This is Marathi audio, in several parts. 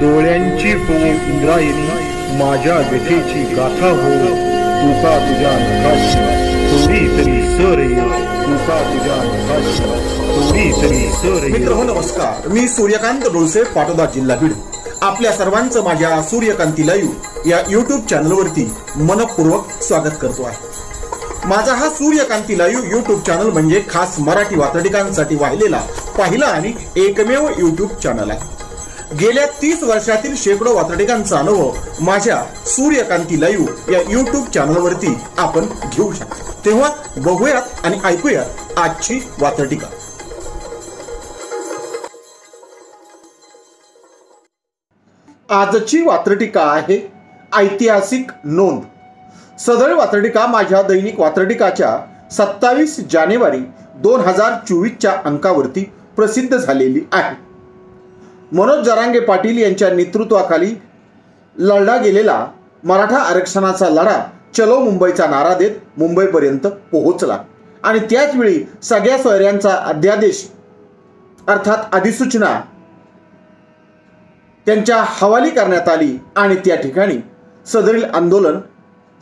डोळ्यांची हो इंद्रायणी माझ्या व्यथेची गाथा हो, तुका तुझ्या नखाशी थोडी तरी सर येईल, तुका तुझ्या नखाशी थोडी तरी सर येईल. मित्र हो नमस्कार, मी सूर्यकांत डोळसे, पाटोदा, जिल्हा बीड. आपल्या सर्वांचं माझ्या सूर्यकांती लाईव्ह या युट्यूब चॅनलवरती मनपूर्वक स्वागत करतो आहे. माझा हा सूर्यकांती लाईव्ह युट्यूब चॅनल म्हणजे खास मराठी वात्रटिकांसाठी वाहिलेला पहिला आणि एकमेव युट्यूब चॅनल आहे. गेल्या 30 वर्षातील शेकडो वात्रटिकांचा अनुभव माझ्या सूर्यकांती लाईव्ह या युट्यूब चॅनलवरती आपण घेऊ शकतो. तेव्हा बघूयात आणि ऐकूयात आजची वात्रटिका. आजची वात्रटिका आहे ऐतिहासिक नोंद. सदर वात्रटिका माझ्या दैनिक वात्रटिकाच्या 27 जानेवारी 2024च्या अंकावरती प्रसिद्ध झालेली आहे. मनोज जरांगे पाटील यांच्या नेतृत्वाखाली लढला गेलेला मराठा आरक्षणाचा लढा चलो मुंबईचा नारा देत मुंबईपर्यंत पोहोचला आणि त्याचवेळी सगळ्या सोयऱ्यांचा अध्यादेश अर्थात अधिसूचना त्यांच्या हवाली करण्यात आली आणि त्या ठिकाणी सदरील आंदोलन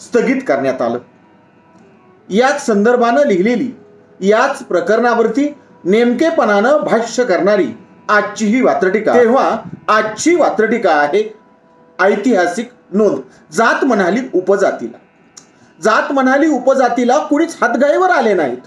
स्थगित करण्यात आलं. याच संदर्भानं लिहिलेली, याच प्रकरणावरती नेमकेपणानं भाष्य करणारी आजची ही वात्रटिका. तेव्हा आजची वात्रटिका आहे ऐतिहासिक नोंद. जात म्हणाली उपजातीला. जात म्हणाली उपजातीला कुणीच हातगाईवर आले नाहीत.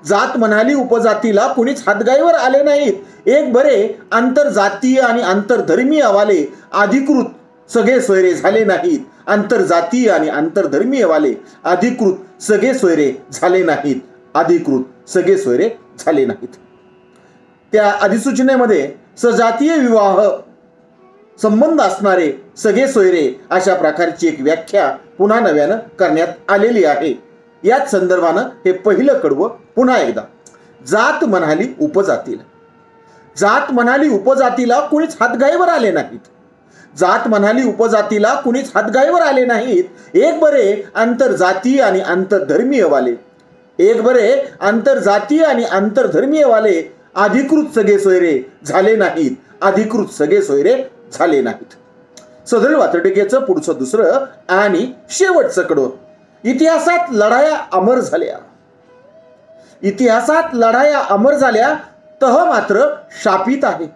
जात म्हणाली उपजातीला कुणीच हातगाईवर आले नाहीत. एक बरे आंतरजातीय आणि आंतरधर्मीय वाले अधिकृत सगळे सोयरे झाले नाहीत. आंतरजातीय आणि आंतरधर्मीय वाले अधिकृत सगळे सोयरे झाले नाहीत. अधिकृत सगळे सोयरे झाले नाहीत. त्या अधिसूचनेमध्ये सजातीय विवाह संबंध असणारे सगळे सोयरे अशा प्रकारची एक व्याख्या पुन्हा नव्यानं करण्यात आलेली आहे. याच संदर्भानं हे पहिलं कडवं पुन्हा एकदा. जात म्हणाली उपजातीला. जात म्हणाली उपजातीला कुणीच हातगाईवर आले नाहीत. जात म्हणाली उपजातीला कुणीच हातगाईवर आले नाहीत. एक बरे आंतरजातीय आणि आंतरधर्मीय वाले, एक बरे आंतरजातीय आणि आंतरधर्मीय वाले अधिकृत सगळे सोयरे झाले नाहीत. अधिकृत सगळे सोयरे झाले नाहीत. सदर वात्रटिकेचं पुढचं दुसरं आणि शेवटचं कडवं. इतिहासात लढाया अमर झाल्या. इतिहासात लढाया अमर झाल्या तह मात्र शापित आहे.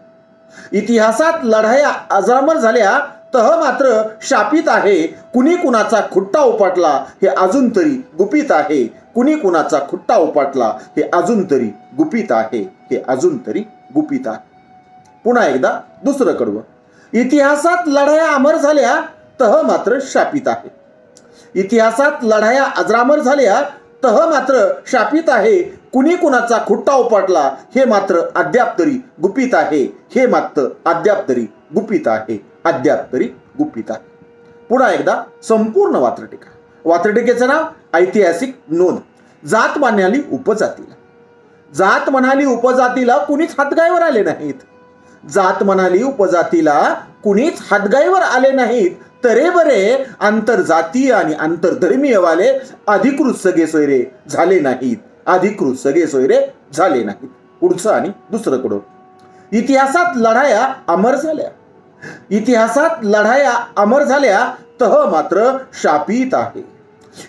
इतिहासात लढाया अजरामर झाल्या तह मात्र शापित आहे. कुणी कुणाचा खुट्टा उपाटला हे अजून तरी गुपित आहे. कुणी कुणाचा खुट्टा उपाटला हे अजून तरी गुपित आहे. हे अजून तरी गुपित आहे. पुन्हा एकदा दुसरं कडवं. इतिहासात लढाया अमर झाल्या तह मात्र शापित आहे. इतिहासात लढाया अजरामर झाल्या तह मात्र शापित आहे. कुणी कुणाचा खुट्टा उपाटला हे मात्र अद्याप तरी गुपित आहे. हे मात्र अद्याप तरी गुपित आहे. अद्याप तरी गुपित आहे. पुन्हा एकदा संपूर्ण वात्रटिका. वात्रटिकेचं नाव ऐतिहासिक नोंद. जात म्हणाली उपजातीला. जात म्हणाली उपजातीला कुणीच हातगाईवर आले नाहीत. जात म्हणाली उपजातीला कुणीच हातगाईवर आले नाहीत. तरे बरे आंतरजातीय आणि आंतरधर्मीय वाले अधिकृत सगळे सोयरे झाले नाहीत. अधिकृत सगळे सोयरे झाले नाहीत. पुढचं आणि दुसरं कडवं. इतिहासात लढाया अमर झाल्या. इतिहासात लढाया अमर झाल्या तह मात्र शापित आहे.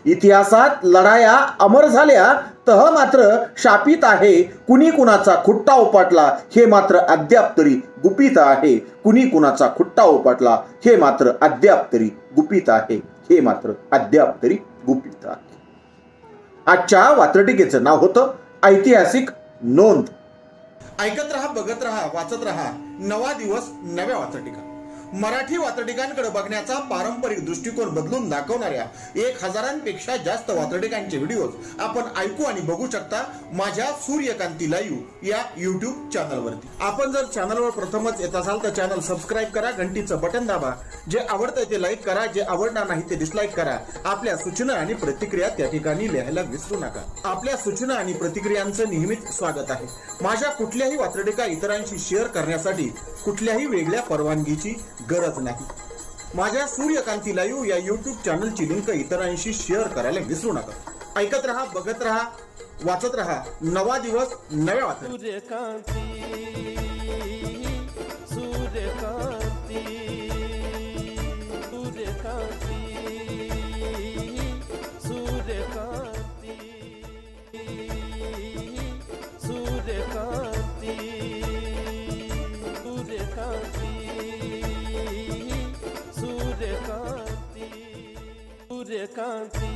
इतिहासात लढाया अमर झाल्या तह मात्र शापित आहे. कुणी कुणाचा खुट्टा उपाटला हे मात्र अद्याप तरी गुपित आहे. कुणी कुणाचा खुट्टा उपाटला हे मात्र अद्याप तरी गुपित आहे. हे मात्र अद्याप तरी गुपित आहे. आजच्या वात्रटिकेचं नाव होतं ऐतिहासिक नोंद. ऐकत रहा, बघत रहा, वाचत रहा. नवा दिवस नव्या वात्रटिका. मराठी वात्रटिकांकडे बघण्याचा पारंपरिक दृष्टिकोन बदलून दाखवणाऱ्या 1000पेक्षा जास्त वात्रटिकांचे व्हिडिओ आपण ऐकू आणि बघू शकता माझ्या सूर्यकांती लाईव्ह या युट्यूब चॅनलवरती. आपण जर चॅनलवर प्रथमच येत असाल तर चॅनल सबस्क्राईब करा, घंटीचं बटन दाबा. जे आवडतं ते लाईक करा, जे आवडणार नाही ते डिसलाईक करा. आपल्या सूचना आणि प्रतिक्रिया त्या ठिकाणी लिहायला विसरू नका. आपल्या सूचना आणि प्रतिक्रियांचं नेहमीच स्वागत आहे. माझ्या कुठल्याही वात्रटिका इतरांशी शेअर करण्यासाठी कुठल्याही वेगळ्या परवानगीची गरज नाही. माझ्या सूर्यकांती लाईव्ह या युट्यूब चॅनलची लिंक इतरांशी शेअर करायला विसरू नका. ऐकत रहा, बघत रहा, वाचत रहा. नवा दिवस नव्या वात्रटिका. एकांती